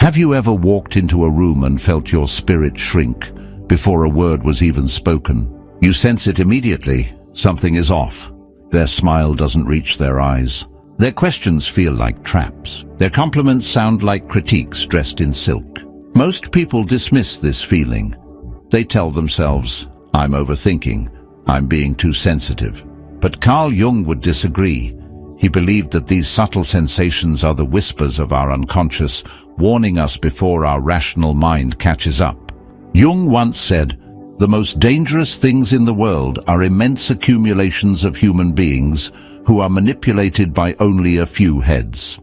Have you ever walked into a room and felt your spirit shrink before a word was even spoken? You sense it immediately. Something is off. Their smile doesn't reach their eyes. Their questions feel like traps. Their compliments sound like critiques dressed in silk. Most people dismiss this feeling. They tell themselves, I'm overthinking, I'm being too sensitive. But Carl Jung would disagree. He believed that these subtle sensations are the whispers of our unconscious, warning us before our rational mind catches up. Jung once said, the most dangerous things in the world are immense accumulations of human beings who are manipulated by only a few heads.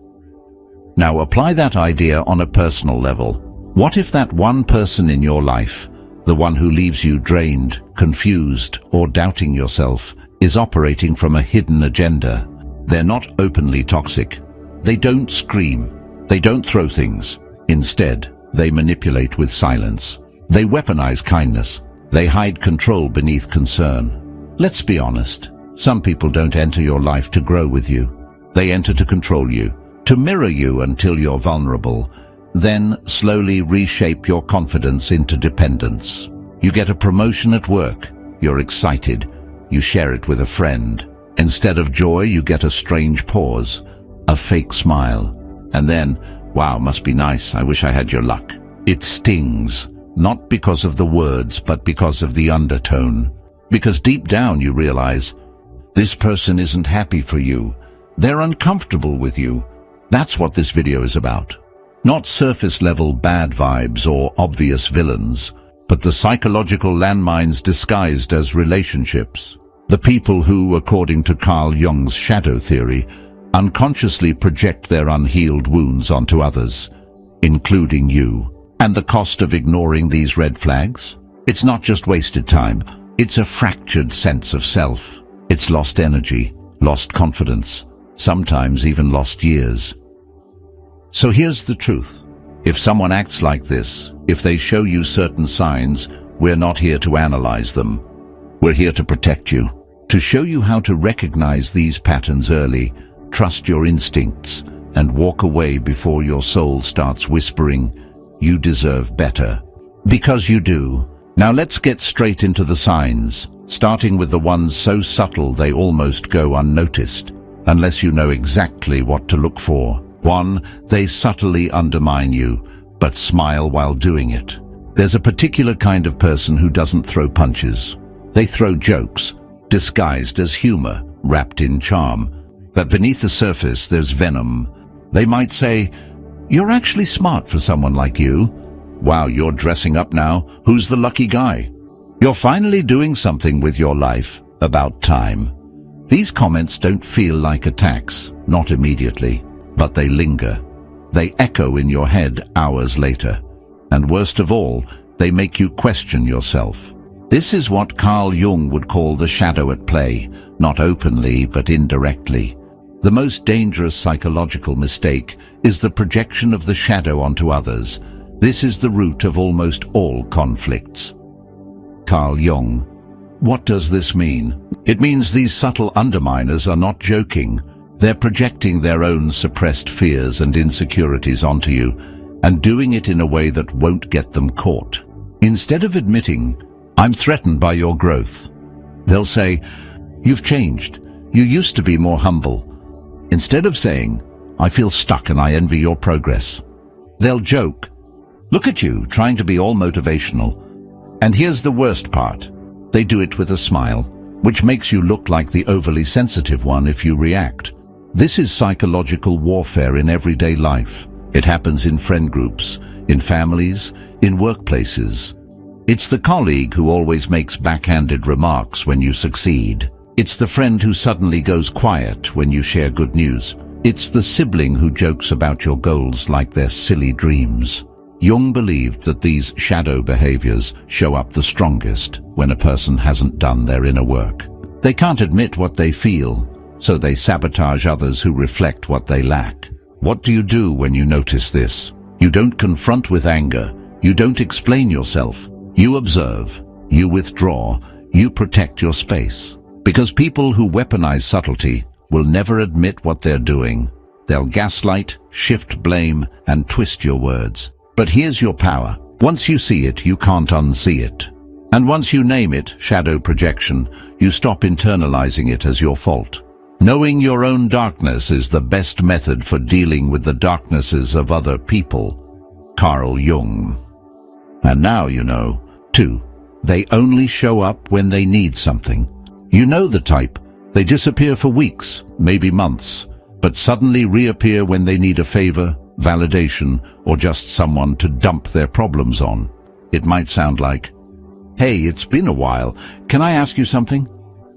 Now apply that idea on a personal level. What if that one person in your life, the one who leaves you drained, confused, or doubting yourself, is operating from a hidden agenda? They're not openly toxic. They don't scream. They don't throw things. Instead, they manipulate with silence. They weaponize kindness. They hide control beneath concern. Let's be honest. Some people don't enter your life to grow with you. They enter to control you, to mirror you until you're vulnerable, then slowly reshape your confidence into dependence. You get a promotion at work. You're excited. You share it with a friend. Instead of joy, you get a strange pause, a fake smile. And then, wow, must be nice. I wish I had your luck. It stings, not because of the words, but because of the undertone. Because deep down you realize, this person isn't happy for you. They're uncomfortable with you. That's what this video is about. Not surface-level bad vibes or obvious villains, but the psychological landmines disguised as relationships. The people who, according to Carl Jung's shadow theory, unconsciously project their unhealed wounds onto others, including you. And the cost of ignoring these red flags? It's not just wasted time. It's a fractured sense of self. It's lost energy, lost confidence, sometimes even lost years. So here's the truth. If someone acts like this, if they show you certain signs, we're not here to analyze them. We're here to protect you, to show you how to recognize these patterns early, trust your instincts, and walk away before your soul starts whispering, you deserve better. Because you do. Now let's get straight into the signs, starting with the ones so subtle they almost go unnoticed, unless you know exactly what to look for. 1. They subtly undermine you, but smile while doing it. There's a particular kind of person who doesn't throw punches. They throw jokes, disguised as humor, wrapped in charm. But beneath the surface there's venom. They might say, you're actually smart for someone like you. Wow, you're dressing up now. Who's the lucky guy? You're finally doing something with your life. About time. These comments don't feel like attacks, not immediately, but they linger. They echo in your head hours later. And worst of all, they make you question yourself. This is what Carl Jung would call the shadow at play, not openly but indirectly. The most dangerous psychological mistake is the projection of the shadow onto others. This is the root of almost all conflicts. Carl Jung. What does this mean? It means these subtle underminers are not joking. They're projecting their own suppressed fears and insecurities onto you, and doing it in a way that won't get them caught. Instead of admitting, I'm threatened by your growth, they'll say, you've changed. You used to be more humble. Instead of saying, I feel stuck and I envy your progress, they'll joke, look at you, trying to be all motivational. And here's the worst part. They do it with a smile, which makes you look like the overly sensitive one if you react. This is psychological warfare in everyday life. It happens in friend groups, in families, in workplaces. It's the colleague who always makes backhanded remarks when you succeed. It's the friend who suddenly goes quiet when you share good news. It's the sibling who jokes about your goals like they're silly dreams. Jung believed that these shadow behaviors show up the strongest when a person hasn't done their inner work. They can't admit what they feel, so they sabotage others who reflect what they lack. What do you do when you notice this? You don't confront with anger. You don't explain yourself. You observe. You withdraw. You protect your space. Because people who weaponize subtlety will never admit what they're doing. They'll gaslight, shift blame, and twist your words. But here's your power. Once you see it, you can't unsee it. And once you name it, shadow projection, you stop internalizing it as your fault. Knowing your own darkness is the best method for dealing with the darknesses of other people. Carl Jung. And now you know. 2. They only show up when they need something. You know the type. They disappear for weeks, maybe months, but suddenly reappear when they need a favor, validation, or just someone to dump their problems on. It might sound like, "Hey, it's been a while. Can I ask you something?"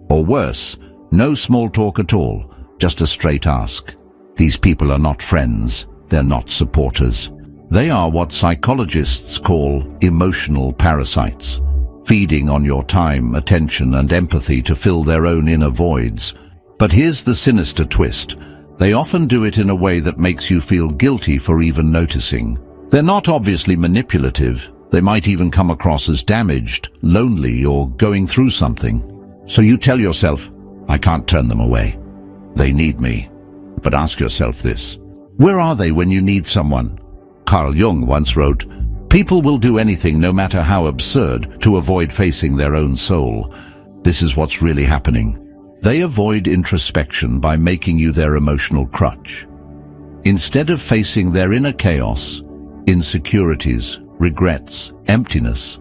Or worse, no small talk at all, just a straight ask. These people are not friends. They're not supporters. They are what psychologists call emotional parasites, feeding on your time, attention, and empathy to fill their own inner voids. But here's the sinister twist. They often do it in a way that makes you feel guilty for even noticing. They're not obviously manipulative. They might even come across as damaged, lonely, or going through something. So you tell yourself, I can't turn them away. They need me. But ask yourself this. Where are they when you need someone? Carl Jung once wrote, "People will do anything, no matter how absurd, to avoid facing their own soul." This is what's really happening. They avoid introspection by making you their emotional crutch. Instead of facing their inner chaos, insecurities, regrets, emptiness,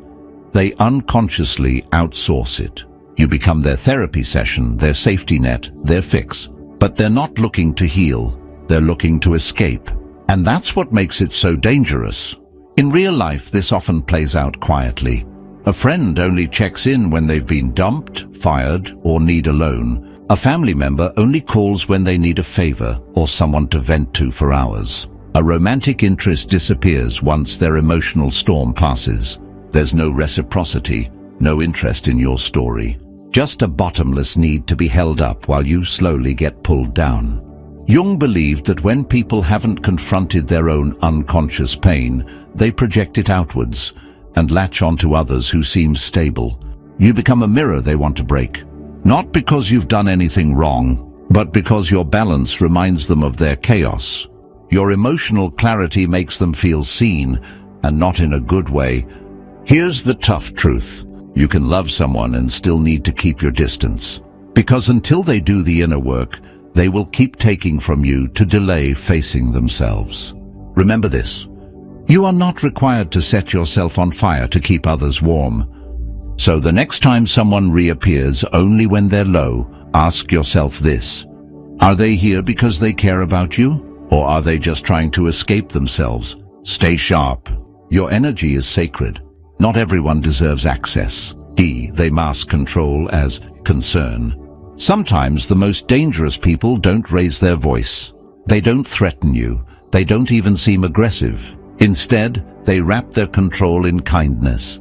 they unconsciously outsource it. You become their therapy session, their safety net, their fix. But they're not looking to heal, they're looking to escape. And that's what makes it so dangerous. In real life, this often plays out quietly. A friend only checks in when they've been dumped, fired, or need a loan. A family member only calls when they need a favor or someone to vent to for hours. A romantic interest disappears once their emotional storm passes. There's no reciprocity, no interest in your story. Just a bottomless need to be held up while you slowly get pulled down. Jung believed that when people haven't confronted their own unconscious pain, they project it outwards and latch onto others who seem stable. You become a mirror they want to break. Not because you've done anything wrong, but because your balance reminds them of their chaos. Your emotional clarity makes them feel seen, and not in a good way. Here's the tough truth. You can love someone and still need to keep your distance. Because until they do the inner work, they will keep taking from you to delay facing themselves. Remember this. You are not required to set yourself on fire to keep others warm. So the next time someone reappears only when they're low, ask yourself this. Are they here because they care about you? Or are they just trying to escape themselves? Stay sharp. Your energy is sacred. Not everyone deserves access. They mask control as concern. Sometimes the most dangerous people don't raise their voice. They don't threaten you. They don't even seem aggressive. Instead, they wrap their control in kindness.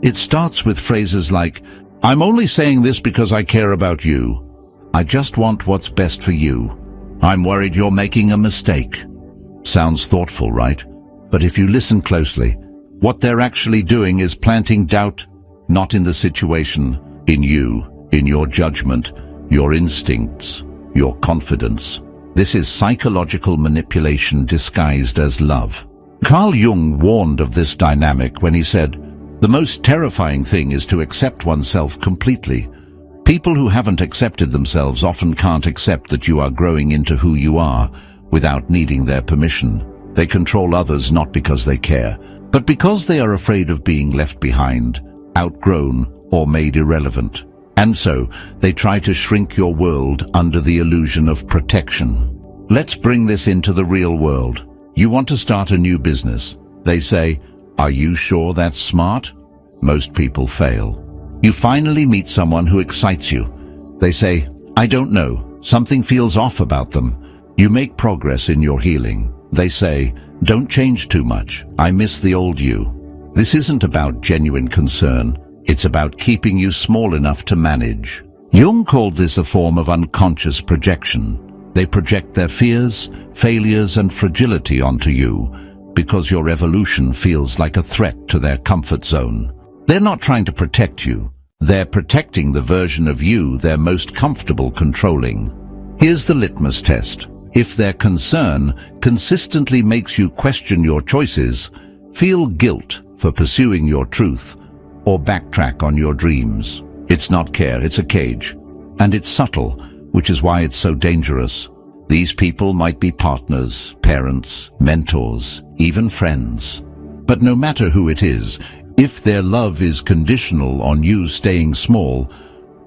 It starts with phrases like, "I'm only saying this because I care about you. I just want what's best for you. I'm worried you're making a mistake." Sounds thoughtful, right? But if you listen closely, what they're actually doing is planting doubt, not in the situation, in you, in your judgment, your instincts, your confidence. This is psychological manipulation disguised as love. Carl Jung warned of this dynamic when he said, "The most terrifying thing is to accept oneself completely. People who haven't accepted themselves often can't accept that you are growing into who you are without needing their permission. They control others not because they care, but because they are afraid of being left behind, outgrown, or made irrelevant. And so, they try to shrink your world under the illusion of protection." Let's bring this into the real world. You want to start a new business. They say, "Are you sure that's smart?" Most people fail. You finally meet someone who excites you. They say, "I don't know. Something feels off about them." You make progress in your healing. They say, "Don't change too much. I miss the old you." This isn't about genuine concern. It's about keeping you small enough to manage. Jung called this a form of unconscious projection. They project their fears, failures, and fragility onto you because your evolution feels like a threat to their comfort zone. They're not trying to protect you. They're protecting the version of you they're most comfortable controlling. Here's the litmus test. If their concern consistently makes you question your choices, feel guilt for pursuing your truth, or backtrack on your dreams. It's not care, it's a cage. And it's subtle, which is why it's so dangerous. These people might be partners, parents, mentors, even friends. But no matter who it is, if their love is conditional on you staying small,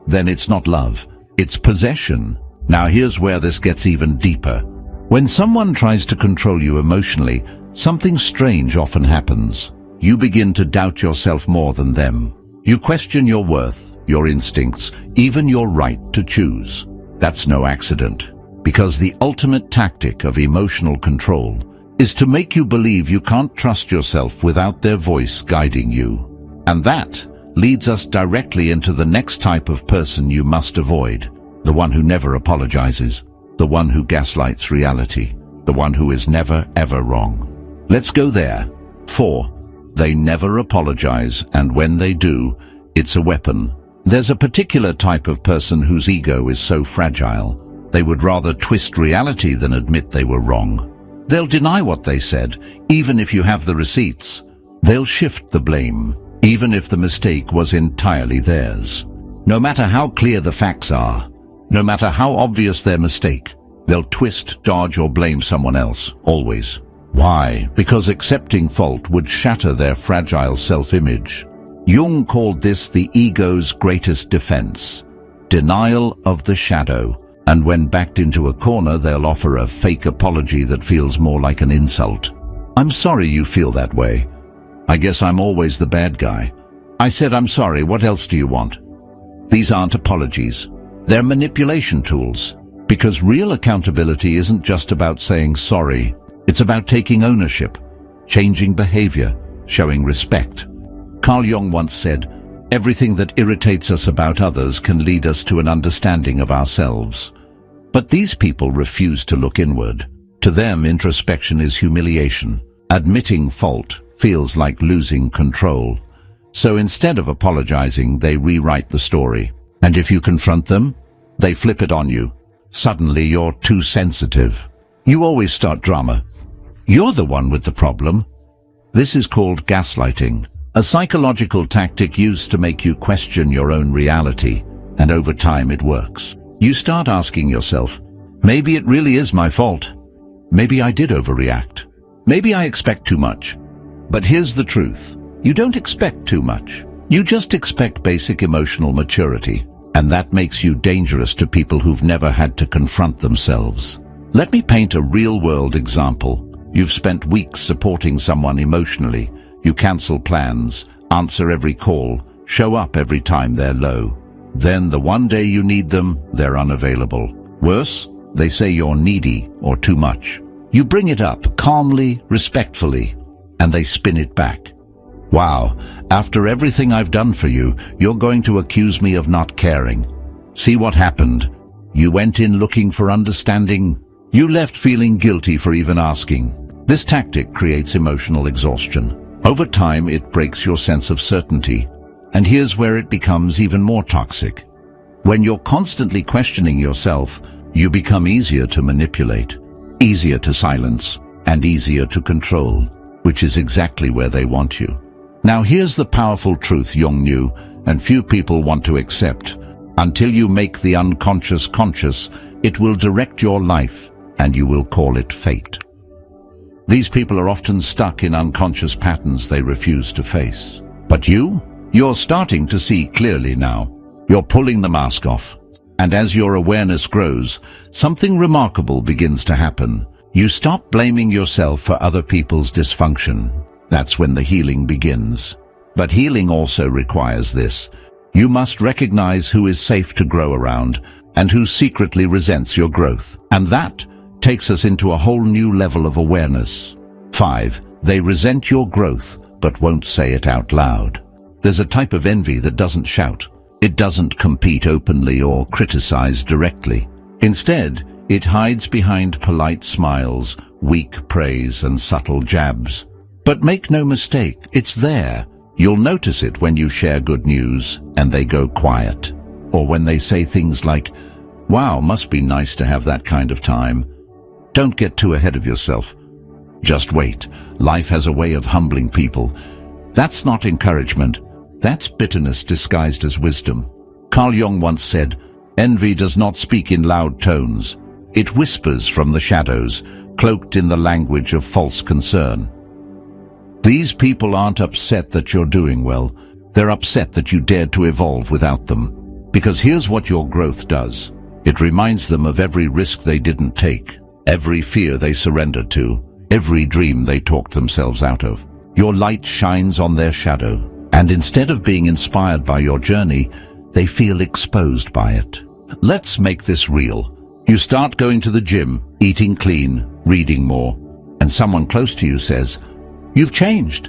then it's not love, it's possession. Now here's where this gets even deeper. When someone tries to control you emotionally, something strange often happens. You begin to doubt yourself more than them. You question your worth, your instincts, even your right to choose. That's no accident, because the ultimate tactic of emotional control is to make you believe you can't trust yourself without their voice guiding you. And that leads us directly into the next type of person you must avoid. The one who never apologizes. The one who gaslights reality. The one who is never, ever wrong. Let's go there. 4. They never apologize, and when they do, it's a weapon. There's a particular type of person whose ego is so fragile, they would rather twist reality than admit they were wrong. They'll deny what they said, even if you have the receipts. They'll shift the blame, even if the mistake was entirely theirs. No matter how clear the facts are, no matter how obvious their mistake, they'll twist, dodge, or blame someone else, always. Why? Because accepting fault would shatter their fragile self-image. Jung called this the ego's greatest defense, denial of the shadow. And when backed into a corner, they'll offer a fake apology that feels more like an insult. I'm sorry you feel that way. I guess I'm always the bad guy. I said I'm sorry, what else do you want? These aren't apologies. They're manipulation tools. Because real accountability isn't just about saying sorry. It's about taking ownership, changing behavior, showing respect. Carl Jung once said, "Everything that irritates us about others can lead us to an understanding of ourselves." But these people refuse to look inward. To them, introspection is humiliation. Admitting fault feels like losing control. So instead of apologizing, they rewrite the story. And if you confront them, they flip it on you. Suddenly you're too sensitive. You always start drama. You're the one with the problem. This is called gaslighting, a psychological tactic used to make you question your own reality, and over time it works. You start asking yourself, maybe it really is my fault. Maybe I did overreact. Maybe I expect too much. But here's the truth. You don't expect too much. You just expect basic emotional maturity, and that makes you dangerous to people who've never had to confront themselves. Let me paint a real-world example. You've spent weeks supporting someone emotionally. You cancel plans, answer every call, show up every time they're low. Then the one day you need them, they're unavailable. Worse, they say you're needy or too much. You bring it up calmly, respectfully, and they spin it back. Wow, after everything I've done for you, you're going to accuse me of not caring. See what happened? You went in looking for understanding. You left feeling guilty for even asking. This tactic creates emotional exhaustion. Over time, it breaks your sense of certainty. And here's where it becomes even more toxic. When you're constantly questioning yourself, you become easier to manipulate, easier to silence, and easier to control, which is exactly where they want you. Now here's the powerful truth Jung knew, and few people want to accept. Until you make the unconscious conscious, it will direct your life, and you will call it fate. These people are often stuck in unconscious patterns they refuse to face. But you're starting to see clearly now. You're pulling the mask off. And as your awareness grows, something remarkable begins to happen. You stop blaming yourself for other people's dysfunction. That's when the healing begins. But healing also requires this. You must recognize who is safe to grow around and who secretly resents your growth. And that takes us into a whole new level of awareness. 5. They resent your growth, but won't say it out loud. There's a type of envy that doesn't shout. It doesn't compete openly or criticize directly. Instead, it hides behind polite smiles, weak praise, and subtle jabs. But make no mistake, it's there. You'll notice it when you share good news and they go quiet. Or when they say things like, "Wow, must be nice to have that kind of time." Don't get too ahead of yourself. Just wait. Life has a way of humbling people. That's not encouragement. That's bitterness disguised as wisdom. Carl Jung once said, "Envy does not speak in loud tones. It whispers from the shadows, cloaked in the language of false concern." These people aren't upset that you're doing well. They're upset that you dared to evolve without them. Because here's what your growth does. It reminds them of every risk they didn't take, every fear they surrendered to, every dream they talked themselves out of. Your light shines on their shadow, and instead of being inspired by your journey, they feel exposed by it. Let's make this real. You start going to the gym, eating clean, reading more, and someone close to you says, "You've changed."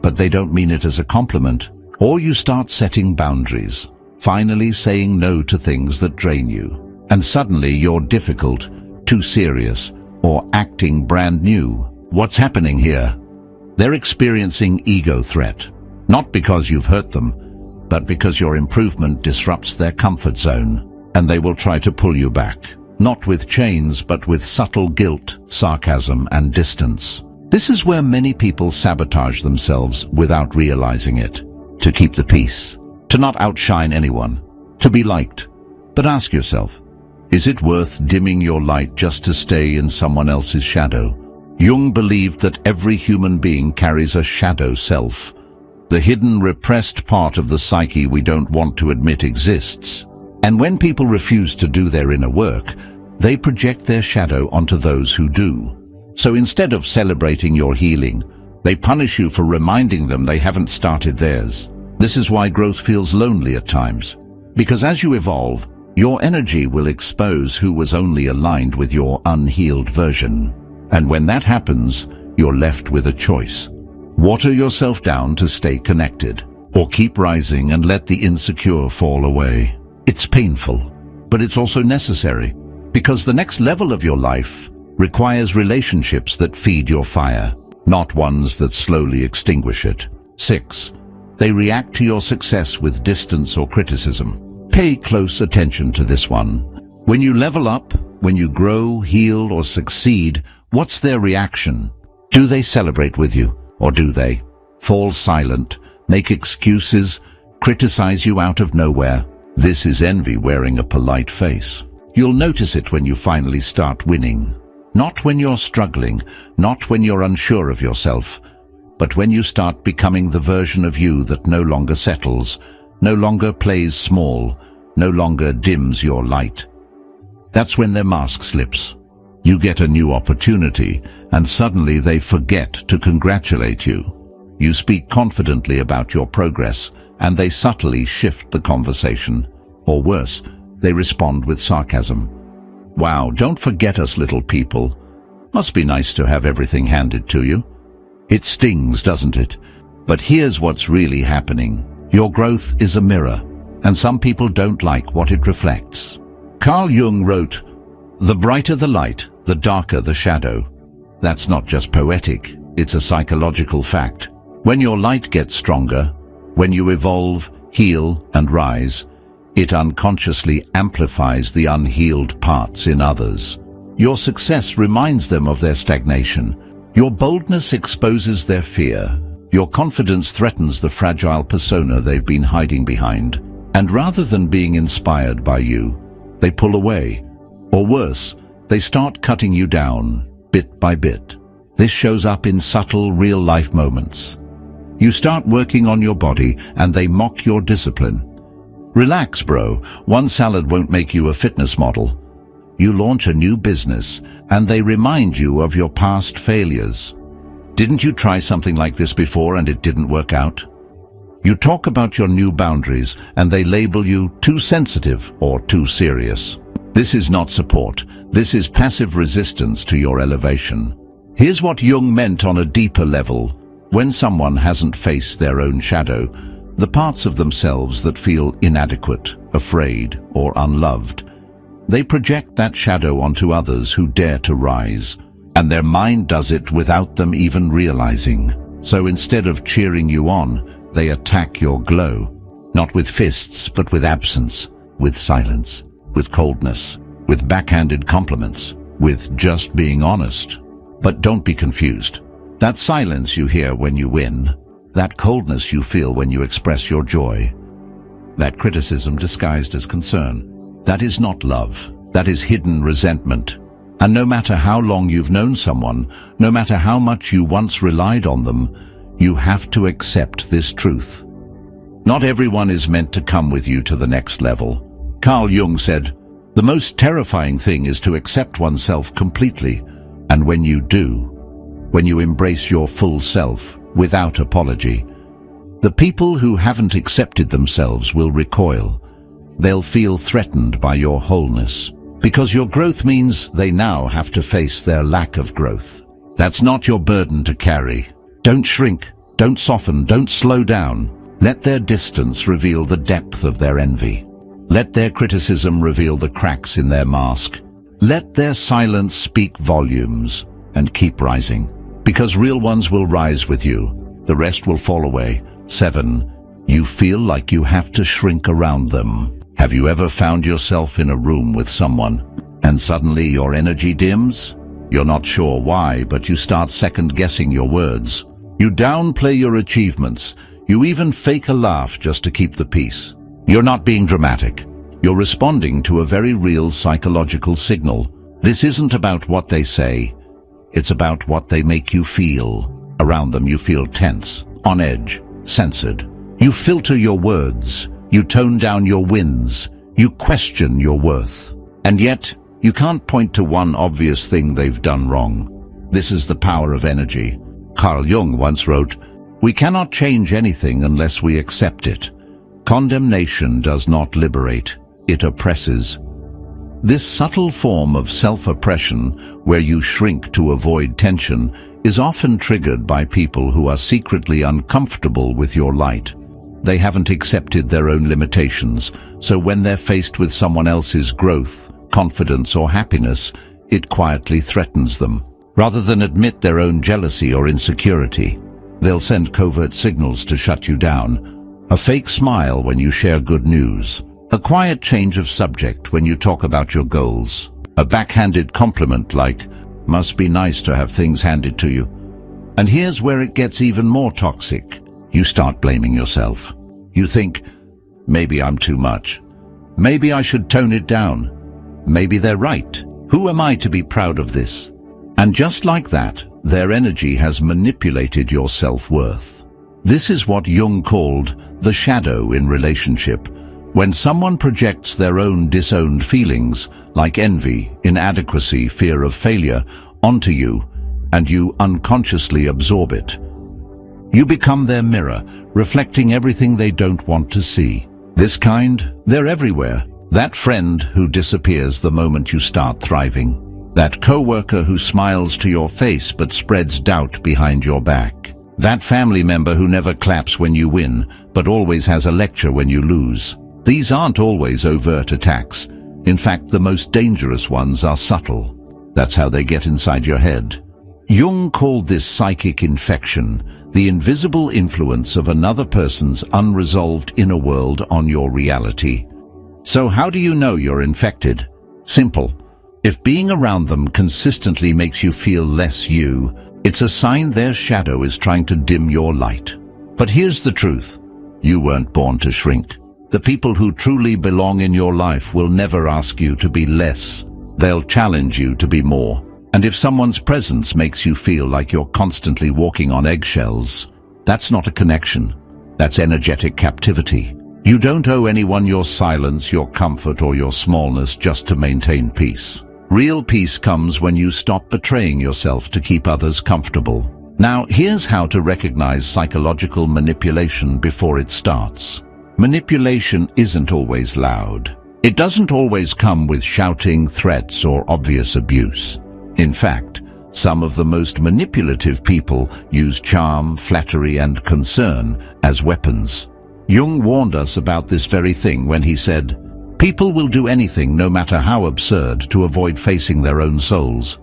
But they don't mean it as a compliment. Or you start setting boundaries, finally saying no to things that drain you. And suddenly you're difficult, too serious, or acting brand new. What's happening here? They're experiencing ego threat, not because you've hurt them, but because your improvement disrupts their comfort zone, and they will try to pull you back, not with chains, but with subtle guilt, sarcasm, and distance. This is where many people sabotage themselves without realizing it, to keep the peace, to not outshine anyone, to be liked. But ask yourself, is it worth dimming your light just to stay in someone else's shadow? Jung believed that every human being carries a shadow self, the hidden, repressed part of the psyche we don't want to admit exists. And when people refuse to do their inner work, they project their shadow onto those who do. So instead of celebrating your healing, they punish you for reminding them they haven't started theirs. This is why growth feels lonely at times. Because as you evolve, your energy will expose who was only aligned with your unhealed version. And when that happens, you're left with a choice. Water yourself down to stay connected, or keep rising and let the insecure fall away. It's painful, but it's also necessary, because the next level of your life requires relationships that feed your fire, not ones that slowly extinguish it. 6. They react to your success with distance or criticism. Pay close attention to this one. When you level up, when you grow, heal, or succeed, what's their reaction? Do they celebrate with you, or do they fall silent, make excuses, criticize you out of nowhere? This is envy wearing a polite face. You'll notice it when you finally start winning. Not when you're struggling, not when you're unsure of yourself, but when you start becoming the version of you that no longer settles, no longer plays small, no longer dims your light. That's when their mask slips. You get a new opportunity, and suddenly they forget to congratulate you. You speak confidently about your progress, and they subtly shift the conversation. Or worse, they respond with sarcasm. Wow, don't forget us little people. Must be nice to have everything handed to you. It stings, doesn't it? But here's what's really happening. Your growth is a mirror, and some people don't like what it reflects. Carl Jung wrote, "The brighter the light, the darker the shadow." That's not just poetic, it's a psychological fact. When your light gets stronger, when you evolve, heal, and rise, it unconsciously amplifies the unhealed parts in others. Your success reminds them of their stagnation. Your boldness exposes their fear. Your confidence threatens the fragile persona they've been hiding behind. And rather than being inspired by you, they pull away. Or worse, they start cutting you down, bit by bit. This shows up in subtle, real-life moments. You start working on your body, and they mock your discipline. Relax, bro. One salad won't make you a fitness model. You launch a new business, and they remind you of your past failures. Didn't you try something like this before and it didn't work out? You talk about your new boundaries, and they label you too sensitive or too serious. This is not support. This is passive resistance to your elevation. Here's what Jung meant on a deeper level. When someone hasn't faced their own shadow, the parts of themselves that feel inadequate, afraid, or unloved, they project that shadow onto others who dare to rise, and their mind does it without them even realizing. So instead of cheering you on, they attack your glow, not with fists, but with absence, with silence, with coldness, with backhanded compliments. with just being honest. But don't be confused. That silence you hear when you win, that coldness you feel when you express your joy, that criticism disguised as concern, that is not love. That is hidden resentment. And no matter how long you've known someone, no matter how much you once relied on them, you have to accept this truth. Not everyone is meant to come with you to the next level. Carl Jung said, "The most terrifying thing is to accept oneself completely, and when you do, when you embrace your full self without apology, the people who haven't accepted themselves will recoil. They'll feel threatened by your wholeness, because your growth means they now have to face their lack of growth. That's not your burden to carry. Don't shrink, don't soften, don't slow down. Let their distance reveal the depth of their envy. Let their criticism reveal the cracks in their mask. Let their silence speak volumes, and keep rising. Because real ones will rise with you. The rest will fall away." 7. You feel like you have to shrink around them. Have you ever found yourself in a room with someone, and suddenly your energy dims? You're not sure why, but you start second-guessing your words. You downplay your achievements. You even fake a laugh just to keep the peace. You're not being dramatic. You're responding to a very real psychological signal. This isn't about what they say. It's about what they make you feel. Around them you feel tense, on edge, censored. You filter your words. You tone down your wins. You question your worth. And yet, you can't point to one obvious thing they've done wrong. This is the power of energy. Carl Jung once wrote, "We cannot change anything unless we accept it. Condemnation does not liberate, it oppresses." This subtle form of self-oppression, where you shrink to avoid tension, is often triggered by people who are secretly uncomfortable with your light. They haven't accepted their own limitations, so when they're faced with someone else's growth, confidence or happiness, it quietly threatens them. Rather than admit their own jealousy or insecurity, they'll send covert signals to shut you down. A fake smile when you share good news. A quiet change of subject when you talk about your goals. A backhanded compliment like, "Must be nice to have things handed to you." And here's where it gets even more toxic. You start blaming yourself. You think, maybe I'm too much. Maybe I should tone it down. Maybe they're right. Who am I to be proud of this? And just like that, their energy has manipulated your self-worth. This is what Jung called the shadow in relationship. When someone projects their own disowned feelings, like envy, inadequacy, fear of failure, onto you, and you unconsciously absorb it. You become their mirror, reflecting everything they don't want to see. This kind, they're everywhere. That friend who disappears the moment you start thriving. That coworker who smiles to your face but spreads doubt behind your back. That family member who never claps when you win, but always has a lecture when you lose. These aren't always overt attacks. In fact, the most dangerous ones are subtle. That's how they get inside your head. Jung called this psychic infection, the invisible influence of another person's unresolved inner world on your reality. So how do you know you're infected? Simple. If being around them consistently makes you feel less you, it's a sign their shadow is trying to dim your light. But here's the truth. You weren't born to shrink. The people who truly belong in your life will never ask you to be less. They'll challenge you to be more. And if someone's presence makes you feel like you're constantly walking on eggshells, that's not a connection. That's energetic captivity. You don't owe anyone your silence, your comfort, or your smallness just to maintain peace. Real peace comes when you stop betraying yourself to keep others comfortable. Now, here's how to recognize psychological manipulation before it starts. Manipulation isn't always loud. It doesn't always come with shouting, threats, or obvious abuse. In fact, some of the most manipulative people use charm, flattery, and concern as weapons. Jung warned us about this very thing when he said, "People will do anything, no matter how absurd, to avoid facing their own souls."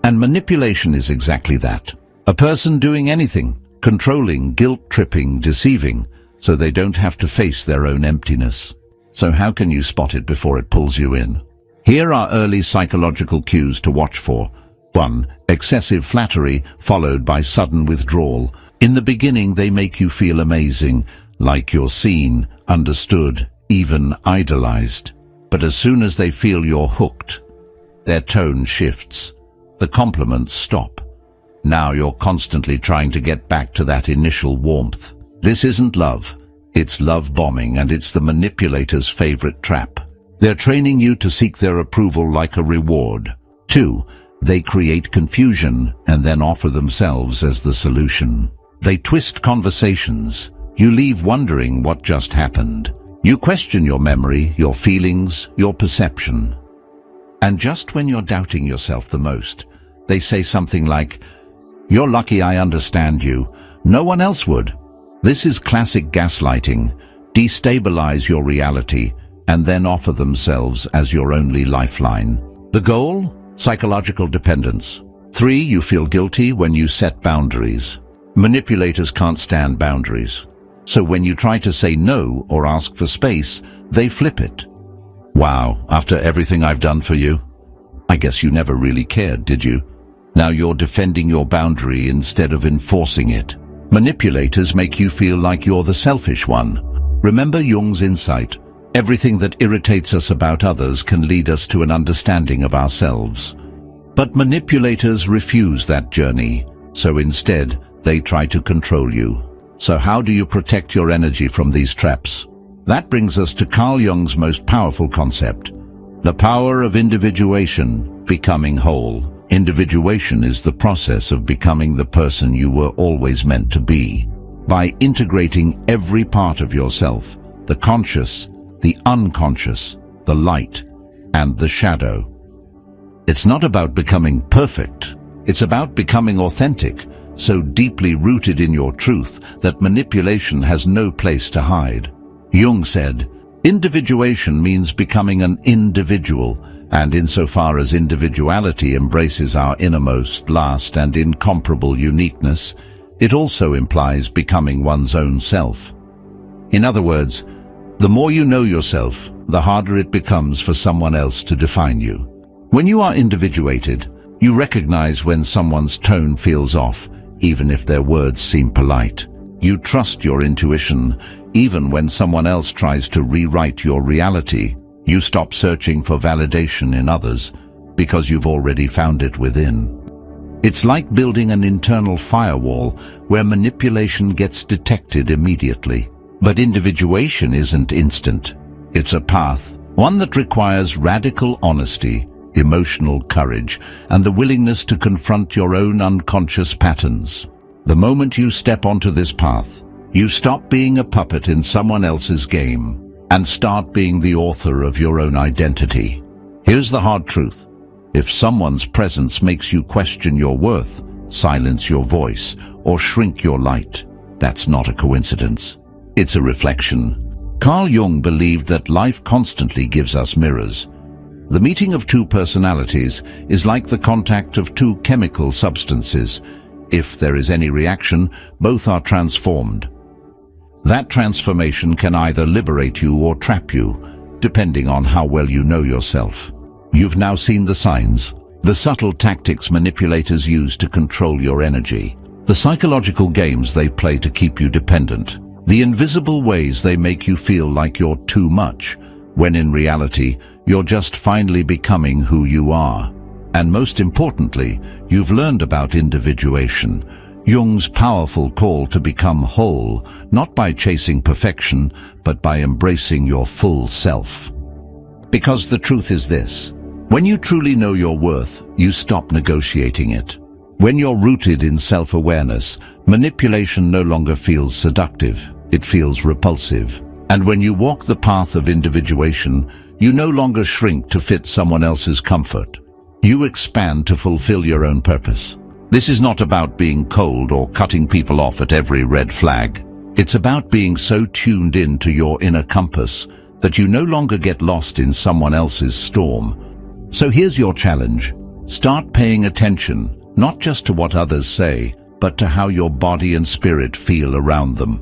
And manipulation is exactly that. A person doing anything, controlling, guilt-tripping, deceiving, so they don't have to face their own emptiness. So how can you spot it before it pulls you in? Here are early psychological cues to watch for. 1. Excessive flattery, followed by sudden withdrawal. In the beginning, they make you feel amazing, like you're seen, understood, even idolized. But as soon as they feel you're hooked, their tone shifts. The compliments stop. Now you're constantly trying to get back to that initial warmth. This isn't love. It's love bombing, and it's the manipulator's favorite trap. They're training you to seek their approval like a reward. 2. They create confusion and then offer themselves as the solution. They twist conversations. You leave wondering what just happened. You question your memory, your feelings, your perception. And just when you're doubting yourself the most, they say something like, "You're lucky I understand you. No one else would." This is classic gaslighting. Destabilize your reality and then offer themselves as your only lifeline. The goal? Psychological dependence. 3. You feel guilty when you set boundaries. Manipulators can't stand boundaries. So when you try to say no or ask for space, they flip it. "Wow, after everything I've done for you? I guess you never really cared, did you? Now you're defending your boundary instead of enforcing it." Manipulators make you feel like you're the selfish one. Remember Jung's insight. Everything that irritates us about others can lead us to an understanding of ourselves. But manipulators refuse that journey, so instead they try to control you. So how do you protect your energy from these traps? That brings us to Carl Jung's most powerful concept, the power of individuation, becoming whole. Individuation is the process of becoming the person you were always meant to be, by integrating every part of yourself, the conscious, the unconscious, the light, and the shadow. It's not about becoming perfect. It's about becoming authentic, so deeply rooted in your truth that manipulation has no place to hide. Jung said, "Individuation means becoming an individual, and insofar as individuality embraces our innermost, last, and incomparable uniqueness, it also implies becoming one's own self." In other words, the more you know yourself, the harder it becomes for someone else to define you. When you are individuated, you recognize when someone's tone feels off, even if their words seem polite. You trust your intuition, even when someone else tries to rewrite your reality. You stop searching for validation in others, because you've already found it within. It's like building an internal firewall where manipulation gets detected immediately. But individuation isn't instant. It's a path, one that requires radical honesty, emotional courage, and the willingness to confront your own unconscious patterns. The moment you step onto this path, you stop being a puppet in someone else's game and start being the author of your own identity. Here's the hard truth. If someone's presence makes you question your worth, silence your voice, or shrink your light, that's not a coincidence. It's a reflection. Carl Jung believed that life constantly gives us mirrors. The meeting of two personalities is like the contact of two chemical substances. If there is any reaction, both are transformed. That transformation can either liberate you or trap you, depending on how well you know yourself. You've now seen the signs, the subtle tactics manipulators use to control your energy, the psychological games they play to keep you dependent, the invisible ways they make you feel like you're too much, when in reality, you're just finally becoming who you are. And most importantly, you've learned about individuation, Jung's powerful call to become whole, not by chasing perfection, but by embracing your full self. Because the truth is this: when you truly know your worth, you stop negotiating it. When you're rooted in self-awareness, manipulation no longer feels seductive, it feels repulsive. And when you walk the path of individuation, you no longer shrink to fit someone else's comfort. You expand to fulfill your own purpose. This is not about being cold or cutting people off at every red flag. It's about being so tuned in to your inner compass that you no longer get lost in someone else's storm. So here's your challenge. Start paying attention, not just to what others say, but to how your body and spirit feel around them.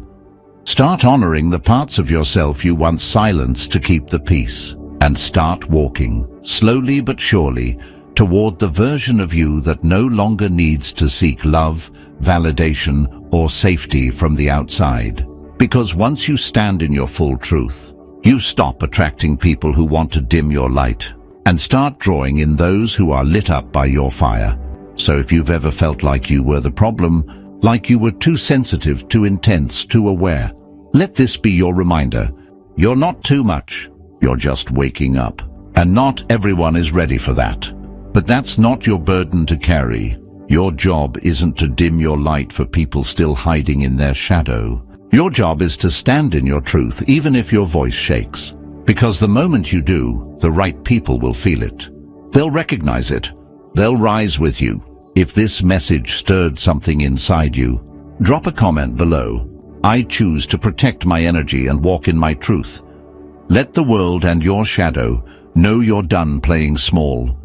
Start honoring the parts of yourself you once silenced to keep the peace. and start walking, slowly but surely, toward the version of you that no longer needs to seek love, validation, or safety from the outside. Because once you stand in your full truth, you stop attracting people who want to dim your light and start drawing in those who are lit up by your fire. So if you've ever felt like you were the problem, like you were too sensitive, too intense, too aware, let this be your reminder. You're not too much, you're just waking up. And not everyone is ready for that. But that's not your burden to carry. Your job isn't to dim your light for people still hiding in their shadow. Your job is to stand in your truth, even if your voice shakes. Because the moment you do, the right people will feel it. They'll recognize it. They'll rise with you. If this message stirred something inside you, drop a comment below. I choose to protect my energy and walk in my truth. Let the world and your shadow know you're done playing small.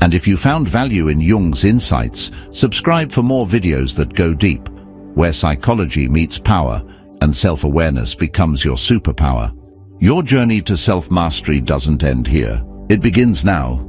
And if you found value in Jung's insights, subscribe for more videos that go deep, where psychology meets power and self-awareness becomes your superpower. Your journey to self-mastery doesn't end here. It begins now.